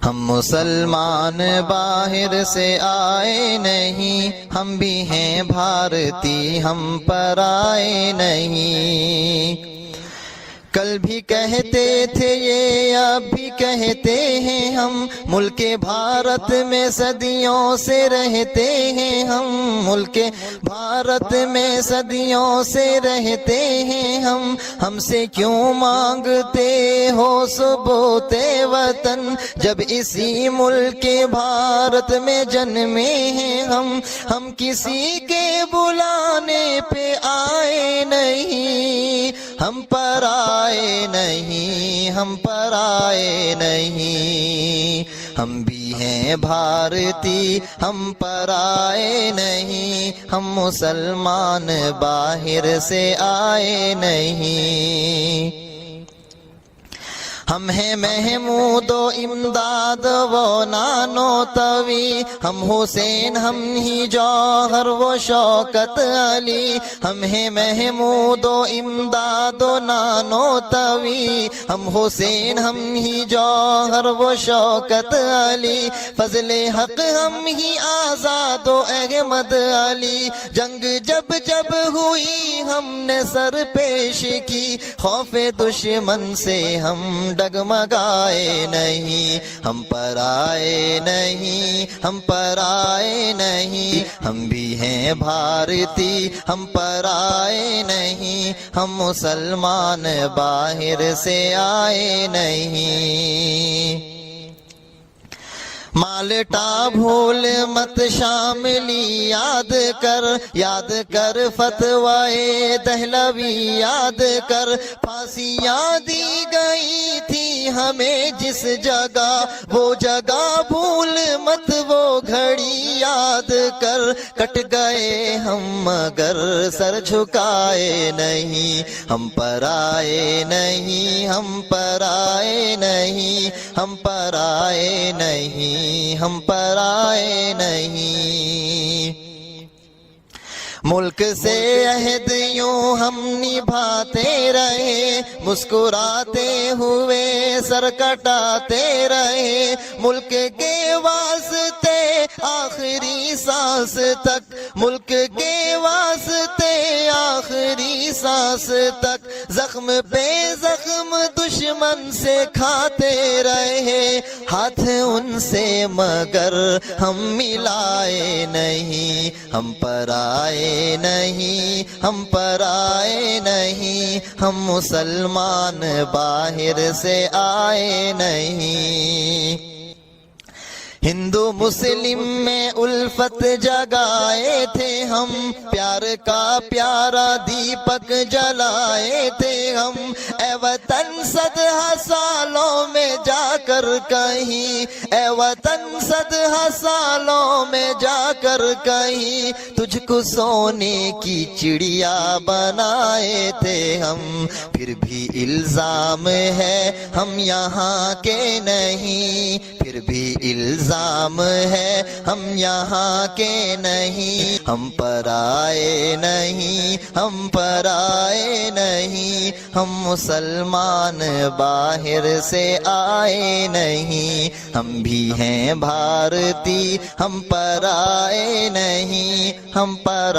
ہم مسلمان باہر سے آئے نہیں، ہم بھی ہیں بھارتی، ہم پرائے نہیں۔ کل بھی کہتے تھے یہ، اب بھی کہتے ہیں ہم، ملک بھارت میں صدیوں سے رہتے ہیں ہم، ملک بھارت میں صدیوں سے رہتے ہیں ہم سے کیوں مانگتے ہو ثبوت وطن، جب اسی ملک بھارت میں جنمے ہیں ہم کسی کے بلانے پہ آئے نہیں، ہم پر آئے نہیں، ہم پر آئے نہیں۔ ہم بھی ہیں بھارتی، ہم پر آئے نہیں، ہم مسلمان باہر سے آئے نہیں۔ ہم ہیں محمود و امداد و نانو توی، ہم حسین ہم ہی جوہر و شوکت علی، ہم ہیں محمود و امداد و نانو توی، ہم حسین ہم ہی جوہر و شوکت علی، فضل حق ہم ہی آزاد و احمد علی، جنگ جب جب ہوئی ہم نے سر پیش کی، خوف دشمن سے ہم ڈگمگائے نہیں، ہم پر آئے نہیں، ہم پر آئے نہیں، ہم بھی ہیں بھارتی، ہم پر آئے نہیں، ہم مسلمان باہر سے آئے نہیں۔ مالٹا بھول مت شاملی یاد کر فتوائے دہلوی یاد کر، پھانسیاں دی گئی تھی ہمیں جس جگہ، وہ جگہ بھول مت، وہ گھڑی یاد کر، کٹ گئے ہم مگر سر جھکائے نہیں، ہم پر آئے نہیں، ہم پر آئے نہیں، ہم پر آئے نہیں، ہم پر آئے نہیں۔ ملک سے عہد یوں ہم نبھاتے رہے، مسکراتے ہوئے سر کٹاتے رہے، ملک کے واسطے آخری سانس تک، ملک کے واسطے آخری سانس تک، زخم پہ زخم دشمن سے کھاتے رہے، ہاتھ ان سے مگر ہم ملائے نہیں، ہم پر آئے نہیں، ہم پر آئے نہیں، ہم مسلمان باہر سے آئے نہیں۔ ہندو مسلم میں الفت جگائے تھے ہم، پیار کا پیارا دیپک جلائے تھے ہم، اے وطن 100 سالوں میں جا کر کہیں، اے وطن 100 سالوں میں جا کر کہیں، تجھ کو سونے کی چڑیا بنائے تھے ہم، پھر بھی الزام ہے ہم یہاں کے نہیں، پھر بھی الزام ہے ہم یہاں کے نہیں، ہم پر آئے نہیں، ہم پر آئے نہیں، ہم مسلمان باہر سے آئے نہیں، ہم بھی ہیں بھارتی، ہم پر آئے نہیں، ہم پر